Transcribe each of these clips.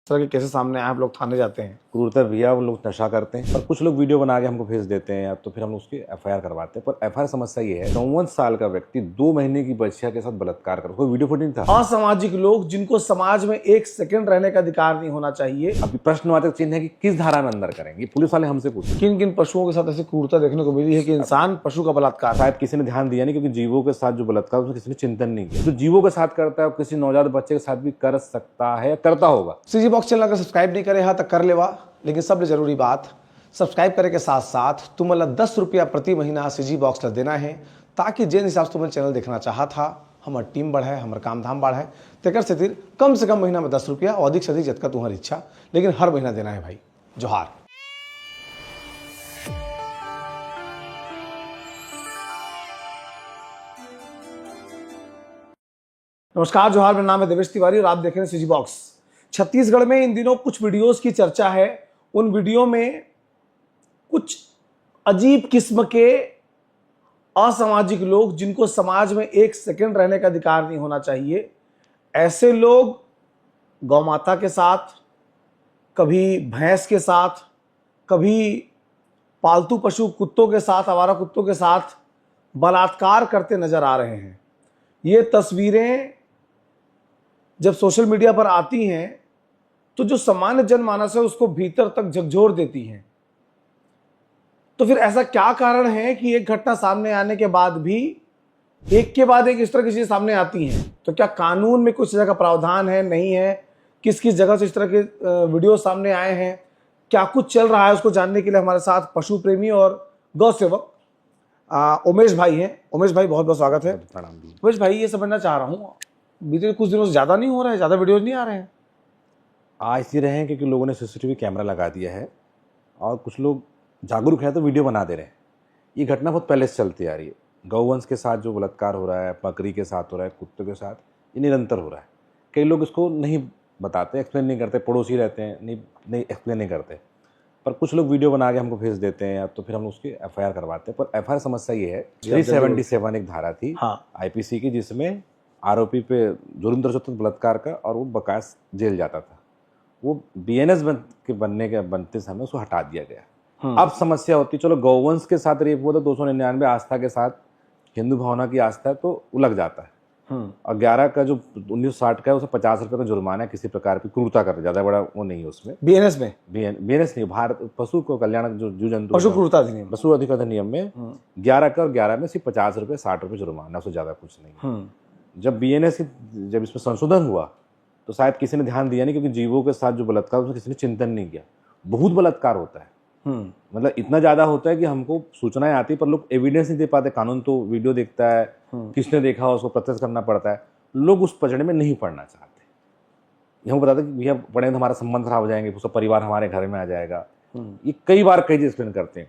तरह के केसेस सामने आए, आप लोग थाने जाते हैं? क्रूरता भैया वो लोग नशा करते हैं, पर कुछ लोग वीडियो बना के हमको भेज देते हैं, या तो फिर हम उसकी एफआईआर करवाते हैं। पर एफआईआर समस्या ये है, 54 साल का व्यक्ति 2 महीने की बच्चिया के साथ बलात्कार कर, कोई वीडियो फुटेज था। असामाजिक लोग जिनको समाज में एक सेकंड रहने का अधिकार नहीं होना चाहिए। अभी प्रश्नवाचक चिन्ह है कि किस धारा में अंदर करेंगे, पुलिस वाले हमसे पूछे किन किन पशुओं के साथ ऐसी क्रूरता देखने को मिली है कि इंसान पशु का बलात्कार। शायद किसी ने ध्यान दिया नहीं, क्योंकि जीवों के साथ जो बलात्कार उसमें किसी ने चिंतन नहीं किया। जो जीवों के साथ करता है किसी नवजात बच्चे के साथ भी कर सकता है, करता होगा। सीजी बॉक्स चैनल अगर सब्सक्राइब नहीं करे तक कर लेवा, लेकिन सबसे जरूरी बात सब्सक्राइब करे के साथ साथ तुम्हें 10 रुपया प्रति महीना सीजी बॉक्स ला देना है, ताकि जिन हिसाब से तुम्हें चैनल देखना चाहा था, हमारे टीम बढ़े, हमारे काम धाम बढ़े, तेकर से फिर कम से कम महीना में 10 रुपया और अधिक से अधिक जतका तुम्हारी इच्छा, लेकिन हर महीना देना है भाई। जोहार। नमस्कार, जोहार। मेरा नाम है देवेश तिवारी और आप देख रहे हैं सीजी बॉक्स। छत्तीसगढ़ में इन दिनों कुछ वीडियोस की चर्चा है। उन वीडियो में कुछ अजीब किस्म के असामाजिक लोग जिनको समाज में एक सेकंड रहने का अधिकार नहीं होना चाहिए, ऐसे लोग गौ माता के साथ, कभी भैंस के साथ, कभी पालतू पशु कुत्तों के साथ, आवारा कुत्तों के साथ बलात्कार करते नजर आ रहे हैं। ये तस्वीरें जब सोशल मीडिया पर आती हैं तो जो सामान्य जनमानस है उसको भीतर तक झकझोर देती हैं। तो फिर ऐसा क्या कारण है कि एक घटना सामने आने के बाद भी एक के बाद एक इस तरह की चीजें सामने आती हैं? तो क्या कानून में कुछ तरह का प्रावधान है, नहीं है? किस किस जगह से इस तरह के वीडियो सामने आए हैं, क्या कुछ चल रहा है, उसको जानने के लिए हमारे साथ पशु प्रेमी और गौ सेवक उमेश भाई हैं। उमेश भाई, बहुत बहुत स्वागत है। उमेश भाई, ये समझना चाह रहा हूँ, बीते कुछ दिनों से ज्यादा नहीं हो रहा है, ज्यादा वीडियोज नहीं आ रहे हैं? आ इसलिए रहे हैं क्योंकि लोगों ने सीसीटीवी कैमरा लगा दिया है और कुछ लोग जागरूक हैं तो वीडियो बना दे रहे हैं। ये घटना बहुत पहले से चलती आ रही है। गौवंश के साथ जो बलात्कार हो रहा है, बकरी के साथ हो रहा है, कुत्तों के साथ, ये निरंतर हो रहा है। कई लोग इसको नहीं बताते, एक्सप्लेन नहीं करते, पड़ोसी रहते हैं, नहीं एक्सप्लेन नहीं करते। पर कुछ लोग वीडियो बना के हमको भेज देते हैं, या तो फिर हम उसकी एफआईआर करवाते हैं। पर एफआईआर समस्या ये है, 377 एक धारा थी आईपीसी की, जिसमें आरोपी पे जुर्म दर्ज होता था बलात्कार का, और वो बकाया जेल जाता था। वो बीएनएस के बनते समय उसको हटा दिया गया। अब समस्या होती, चलो गौवंश के साथ रेप हुआ तो 299 आस्था के साथ हिंदू भावना की आस्था है तो वो लग जाता है। और 11 का जो 1960 का है उसमें 50 रुपये का जुर्माना है किसी प्रकार की क्रूरता कर, ज्यादा बड़ा वो नहीं है उसमें। बीएनएस में, बीएनएस नहीं, भारत पशु को कल्याण जो जीव जंतु पशु क्रूरता अधिनियम, पशु अधिकार अधिनियम में 11 का, और 11 में सिर्फ 50 रुपये 60 रुपये जुर्माना, उससे ज्यादा कुछ नहीं। जब बीएनएस जब इसमें संशोधन हुआ तो शायद किसी ने ध्यान दिया नहीं, क्योंकि जीवों के साथ जो बलात्कार उसमें किसी ने चिंतन नहीं किया। बहुत बलात्कार होता है, मतलब इतना ज्यादा होता है कि हमको सूचनाएं आती, पर लोग एविडेंस नहीं दे पाते। कानून तो वीडियो देखता है, किसने देखा उसको प्रत्यक्ष करना पड़ता है। लोग उस पचड़े में नहीं पड़ना चाहते। हम बताते कि भैया पढ़े तो हमारा संबंध खराब हो जाएंगे, उसका परिवार हमारे घर में आ जाएगा। ये कई बार कई चीज एक्सप्लेन करते हैं,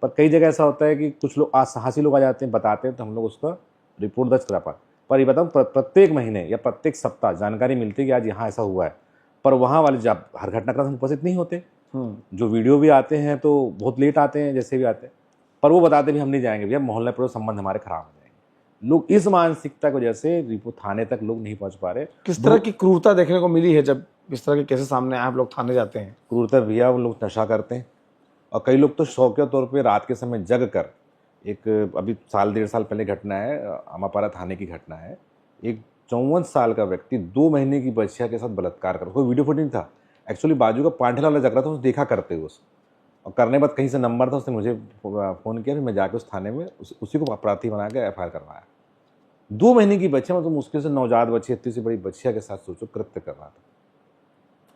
पर कई जगह ऐसा होता है कि कुछ लोग साहसी लोग आ जाते हैं, बताते हैं, तो हम लोग उसका रिपोर्ट दर्ज करा पाते। पर ये बताऊँ, प्रत्येक महीने या प्रत्येक सप्ताह जानकारी मिलती है कि आज यहाँ ऐसा हुआ है, पर वहाँ वाले जब हर घटनाक्रम हम उपस्थित नहीं होते। जो वीडियो भी आते हैं तो बहुत लेट आते हैं, जैसे भी आते हैं, पर वो बताते भी हम नहीं जाएंगे भैया, मोहल्ले पर संबंध हमारे खराब हो जाएंगे। लोग इस मानसिकता की वजह से रिपोर्ट थाने तक लोग नहीं पहुंच पा रहे। किस तरह की क्रूरता देखने को मिली है जब इस तरह के केसेस सामने आए, आप लोग थाने जाते हैं? क्रूरता भैया, वो लोग नशा करते हैं, और कई लोग तो शौकिया तौर पर रात के समय जग कर, एक अभी साल 1.5 साल पहले घटना है, अमापारा थाने की घटना है। एक 54 साल का व्यक्ति 2 महीने की बच्चिया के साथ बलात्कार कर, कोई वीडियो फुटेज था। एक्चुअली बाजू का पांठेला वाला जग रहा था, उसने देखा करते हुए उसको, और करने बाद कहीं से नंबर था, उसने मुझे फ़ोन किया, फिर मैं जाकर उस थाने में उसी को अपराधी बना के एफआईआर करवाया। 2 महीने की बच्चिया, मतलब मुश्किल से नवजात बच्ची, इतनी सी बड़ी बच्चिया के साथ सोचो कृत्य कर रहा था।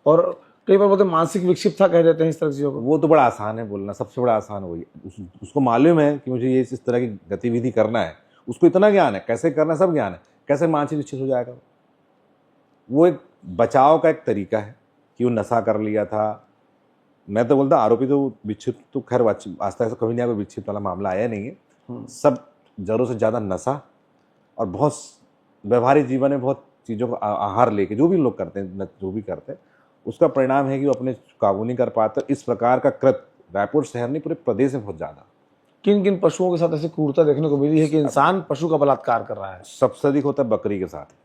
और कई बार बोलते मानसिक विक्षिप्त था, कह देते हैं इस तरह की चीज़ों को। वो तो बड़ा आसान है बोलना, सबसे बड़ा आसान वही। उसको मालूम है कि मुझे ये इस तरह की गतिविधि करना है, उसको इतना ज्ञान है, कैसे करना है सब ज्ञान है, कैसे मानसिक विक्षिप्त हो जाएगा। वो एक बचाव का एक तरीका है कि वो नशा कर लिया था। मैं तो बोलता आरोपी तो विक्षिप्त तो खैर आज तक कभी नहीं आया, कोई विक्षिप्त वाला मामला आया नहीं है। सब जरूरत से ज़्यादा नशा और बहुत व्यवहारिक जीवन में बहुत चीज़ों को आहार लेके जो भी लोग करते हैं, जो भी करते हैं, उसका परिणाम है कि वो अपने काबू नहीं कर पाते। इस प्रकार का कृत्य रायपुर शहर नहीं, पूरे प्रदेश में बहुत ज़्यादा। किन किन पशुओं के साथ ऐसी क्रूरता देखने को मिली है कि इंसान पशु का बलात्कार कर रहा है? सबसे अधिक होता है बकरी के साथ।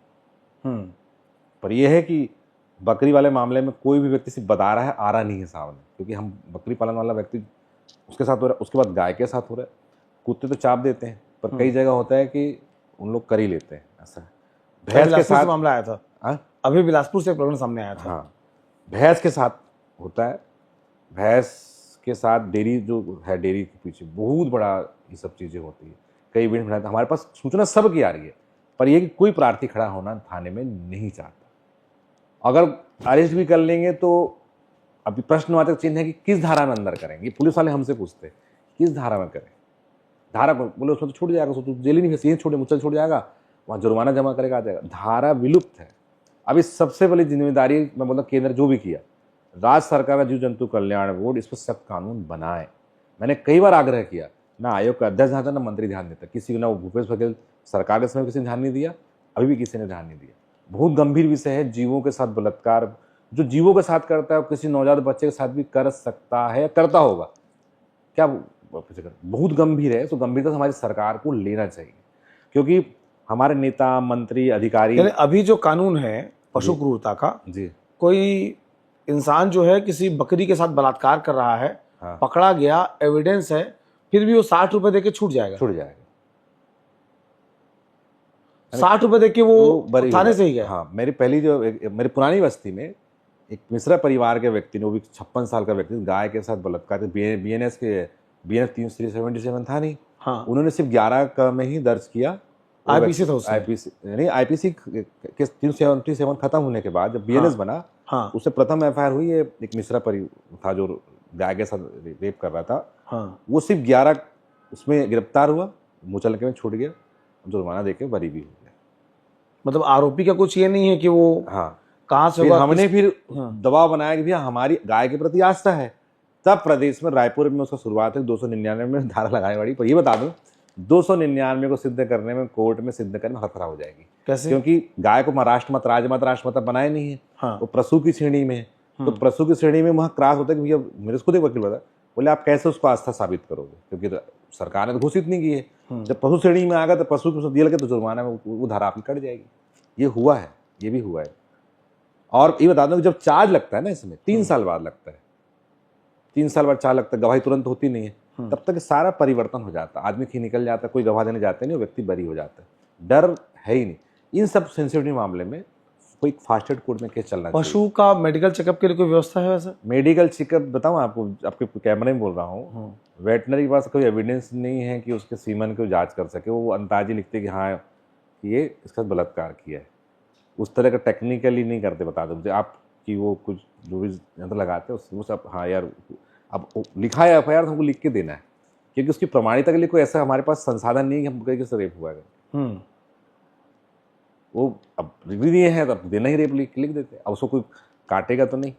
पर यह है कि बकरी वाले मामले में कोई भी व्यक्ति सिर्फ बता रहा है, आ रहा नहीं है सामने, क्योंकि हम बकरी पालन वाला व्यक्ति उसके साथ हो रहा है, उसके बाद गाय के साथ हो रहा है। कुत्ते तो चाप देते हैं, पर कई जगह होता है कि उन लोग कर ही लेते हैं ऐसा। भैंस के बिलासपुर साथ से मामला आया था। हाँ अभी बिलासपुर से एक प्रकरण सामने आया था। हाँ, भैंस के साथ होता है। भैंस के साथ डेयरी जो है, डेयरी के पीछे बहुत बड़ा ये सब चीज़ें होती है। कई इवेंट में हमारे पास सूचना सब की आ रही है, पर ये कि कोई प्रार्थी खड़ा होना थाने में नहीं चाहता। अगर अरेस्ट भी कर लेंगे तो अभी प्रश्नवाचक चिन्ह है कि किस धारा में अंदर करेंगे। पुलिस वाले हमसे पूछते हैं किस धारा में करें, धारा को बोले उसमें तो छूट जाएगा, उसको तो जेल ही नहीं भेज, छोड़े मुझसे छूट जाएगा, वहाँ जुर्माना जमा करेगा, आ जाएगा। धारा विलुप्त है। अभी सबसे बड़ी जिम्मेदारी मैं बोलता केंद्र जो भी किया, राज्य सरकार का जीव जंतु कल्याण बोर्ड इस पर सख्त कानून बनाए। मैंने कई बार आग्रह किया, ना आयोग का अध्यक्ष ध्यान था, ना मंत्री ध्यान देता, किसी ना वो भूपेश बघेल सरकार के समय किसी ने ध्यान नहीं दिया, अभी भी किसी ने ध्यान नहीं दिया। बहुत गंभीर विषय है। जीवों के साथ बलात्कार जो जीवों के साथ करता है, किसी नवजात बच्चे के साथ भी कर सकता है, करता होगा, क्या बहुत गंभीर है। तो गंभीरता से हमारी सरकार को लेना चाहिए, क्योंकि हमारे नेता मंत्री अधिकारी, यानी अभी जो कानून है पशु क्रूरता का जी, कोई इंसान जो है किसी बकरी के साथ बलात्कार कर रहा है, हाँ, पकड़ा गया, एविडेंस है, फिर भी वो 60 रुपए देके छूट जाएगा। छूट जाएगा। 60 रुपए देके वो बरी थाने से ही गया। हाँ, मेरी पहली जो मेरी पुरानी बस्ती में एक मिश्रा परिवार के व्यक्ति ने, वो भी 56 साल का व्यक्ति, गाय के साथ बलात्कार, BNS 377 था नहीं, हाँ, उन्होंने सिर्फ 11 का में ही दर्ज किया। IPC था उसमें। IPC के 377 खत्म होने के बाद जब BNS बना, हाँ, उससे प्रथम FIR हुई है। एक मिश्रा था जो गाय के साथ रेप कर रहा था, हाँ, वो सिर्फ 11 उसमें गिरफ्तार हुआ, मुचलके में छूट गया, जुर्माना देके बरी भी हो गया। मतलब आरोपी का कुछ ये नहीं है कि वो हाँ, कहाँ से फिर होगा, हमने फिर हाँ, दबाव बनाया कि भैया हमारी गाय के प्रति आस्था है। तब प्रदेश में रायपुर में उसका शुरुआत है 299 में धारा लगाई पड़ी। पर ये बता दूं 299 को सिद्ध करने में, कोर्ट में सिद्ध करने में खतरा हो जाएगी। कैसे? क्योंकि गाय को महाराष्ट्र मत, राजमत, राष्ट्रमत बनाए नहीं है, हाँ, वो प्रसू की श्रेणी में है। तो प्रसू की श्रेणी में वहाँ क्रॉस होता है कि भैया, मेरे खुद एक वकील बता, बोले आप कैसे उसको आस्था साबित करोगे, क्योंकि तो सरकार ने तो घोषित नहीं की है। जब पशु श्रेणी में आ गया तो पशु को दिया लगे तो जुर्माना में वो धारा आपकी कट जाएगी। ये हुआ है, ये भी हुआ है। और ये बता दो कि जब चार्ज लगता है ना, इसमें 3 साल बाद लगता है, 3 साल बाद चार्ज लगता है, गवाही तुरंत होती नहीं है, तब तक सारा परिवर्तन हो जाता है। आदमी खी निकल जाता है, कोई गवाह देने जाता नहीं, वो व्यक्ति बरी हो जाता है, डर है ही नहीं। इन सब सेंसिटिव मामले में कोई फास्ट ट्रैक कोर्ट में केस चलना चाहिए। पशु का मेडिकल चेकअप के लिए कोई व्यवस्था है वैसे? मेडिकल चेकअप बताऊं आपको, आपके कैमरे में बोल रहा हूँ, वेटनरी के पास कोई एविडेंस नहीं है कि उसके सीमन को जांच कर सके। वो अंदाजी लिखते कि हाँ ये इसका बलात्कार किया है, उस तरह का टेक्निकली नहीं करते। बता दो आप कि वो कुछ जो भी यंत्र लगाते हैं वो सब, हाँ यार अब लिखा है FIR तो हमको लिख के देना है, क्योंकि उसकी प्रमाणिकता के लिए कोई ऐसा हमारे पास संसाधन नहीं है कि हम कहीं से रेप हुआ है। वो अब भी दिए हैं, तब देना ही रेप लिख देते हैं। अब उसको कोई काटेगा तो नहीं,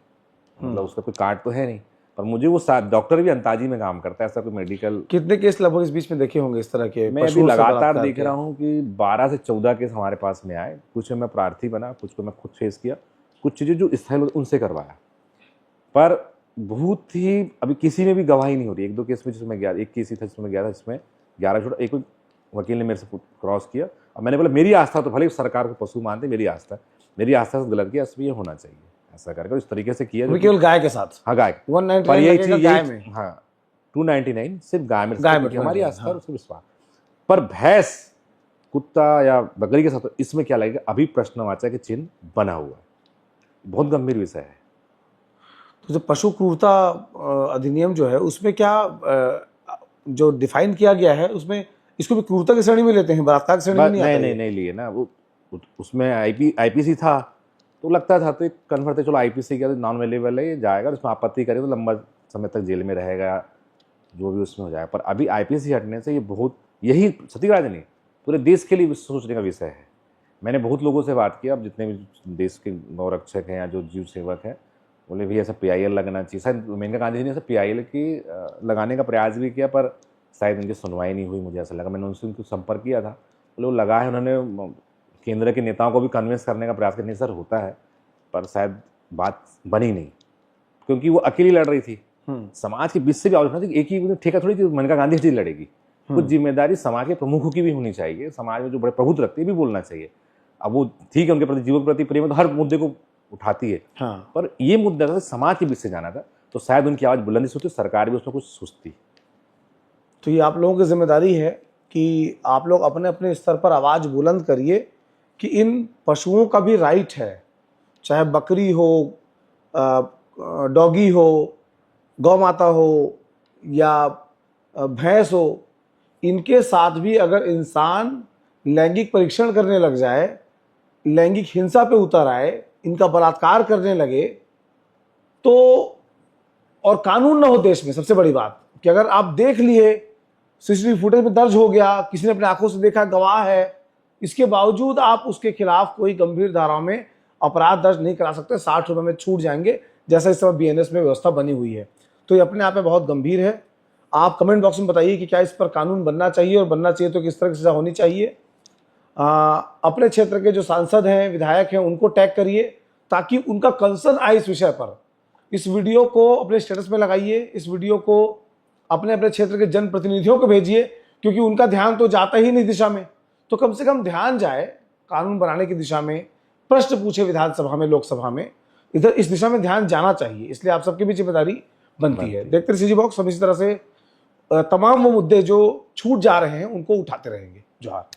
मतलब उसका कोई काट तो है नहीं। पर मुझे वो डॉक्टर भी अंताजी में काम करता है, ऐसा कोई मेडिकल। कितने केस लगभग इस बीच में देखे होंगे इस तरह के? मैं अभी लगातार देख रहा हूँ कि 12 से 14 केस हमारे पास में आए। कुछ में मैं प्रार्थी बना, कुछ को मैं खुद फेस किया, कुछ चीज़ें जो स्थायी उनसे करवाया। पर बहुत ही अभी किसी में भी गवाही नहीं हो रही। 1-2 केस में जिसमें गया, एक केस ही था जिसमें गया था, जिसमें 11 छोड़ा, एक वकील ने मेरे से क्रॉस किया और मैंने बोला मेरी आस्था तो भले सरकार को पशु मानते, मेरी आस्था से गलत किया, इसमें ये होना चाहिए ऐसा करके इस तरीके से किया। केवल गाय के साथ? हाँ, गाय 199 गाय में, हाँ 299 सिर्फ गाय में हमारी आस्था और उसका विश्वास। पर भैंस, कुत्ता या बकरी के साथ इसमें क्या लगेगा? अभी प्रश्नवाचक के चिन्ह बना हुआ है, बहुत गंभीर विषय है। तो जो पशु क्रूरता अधिनियम जो है उसमें क्या जो डिफाइन किया गया है उसमें इसको भी क्रूरता की श्रेणी में लेते हैं, बलात्कार की श्रेणी में नहीं लिए ना। वो उसमें IPC था तो लगता था, तो एक कन्फर्ट थे, चलो IPC क्या नॉन अवेलेबल है, ये जाएगा, उसमें आपत्ति करे तो लंबा समय तक जेल में रहेगा, जो भी उसमें हो जाएगा। पर अभी IPC हटने से ये बहुत, यही सतीराज नहीं पूरे देश के लिए सोचने का विषय है। मैंने बहुत लोगों से बात किया, अब जितने भी देश के गौरक्षक हैं या जो जीव सेवक हैं, बोले भी ऐसा PIL लगना चाहिए। शायद मेनका गांधी जी ने ऐसा PIL की लगाने का प्रयास भी किया, पर शायद उनकी सुनवाई नहीं हुई, मुझे ऐसा लगा। मैंने उनसे उनको संपर्क किया था, बोले वो लगा है, उन्होंने केंद्र के नेताओं को भी कन्विंस करने का प्रयास करने सर होता है, पर शायद बात बनी नहीं, क्योंकि वो अकेली लड़ रही थी। समाज के बीच से भी आलोचना थी, एक ही ठेका थोड़ी कि मेनका गांधी जी लड़ेगी। कुछ जिम्मेदारी समाज के प्रमुखों की भी होनी चाहिए, समाज में जो बड़े प्रभुत्व रखते हैं भी बोलना चाहिए। अब वो ठीक है, उनके प्रति जीवों के प्रति प्रेम है तो हर मुद्दे को उठाती है। हाँ। पर ये मुद्दा था समाज के बीच से जाना था, तो शायद उनकी आवाज़ बुलंदी से होती, सरकार भी उसमें कुछ सुस्ती। तो ये आप लोगों की जिम्मेदारी है कि आप लोग अपने अपने स्तर पर आवाज़ बुलंद करिए कि इन पशुओं का भी राइट है, चाहे बकरी हो, डॉगी हो, गौ माता हो या भैंस हो, इनके साथ भी अगर इंसान लैंगिक परीक्षण करने लग जाए, लैंगिक हिंसा पे उतर आए, इनका बलात्कार करने लगे, तो और कानून ना हो देश में, सबसे बड़ी बात कि अगर आप देख लिए, सीसीटीवी फुटेज में दर्ज हो गया, किसी ने अपने आंखों से देखा, गवाह है, इसके बावजूद आप उसके खिलाफ कोई गंभीर धाराओं में अपराध दर्ज नहीं करा सकते, 60 रुपए में छूट जाएंगे, जैसा इस समय बीएनएस में व्यवस्था बनी हुई है। तो ये अपने आप में बहुत गंभीर है। आप कमेंट बॉक्स में बताइए कि क्या इस पर कानून बनना चाहिए, और बनना चाहिए तो किस तरह की सजा होनी चाहिए। अपने क्षेत्र के जो सांसद हैं, विधायक हैं, उनको टैग करिए ताकि उनका कंसर्न आए इस विषय पर। इस वीडियो को अपने स्टेटस में लगाइए, इस वीडियो को अपने अपने क्षेत्र के जनप्रतिनिधियों को भेजिए, क्योंकि उनका ध्यान तो जाता ही नहीं दिशा में, तो कम से कम ध्यान जाए कानून बनाने की दिशा में, प्रश्न पूछे विधानसभा में, लोकसभा में, इधर इस दिशा में ध्यान जाना चाहिए। इसलिए आप सबकी भी जिम्मेदारी बनती है। देखते रहिए CG बॉक्स, हम इसी तरह से तमाम वो मुद्दे जो छूट जा रहे हैं उनको उठाते रहेंगे। जोहार।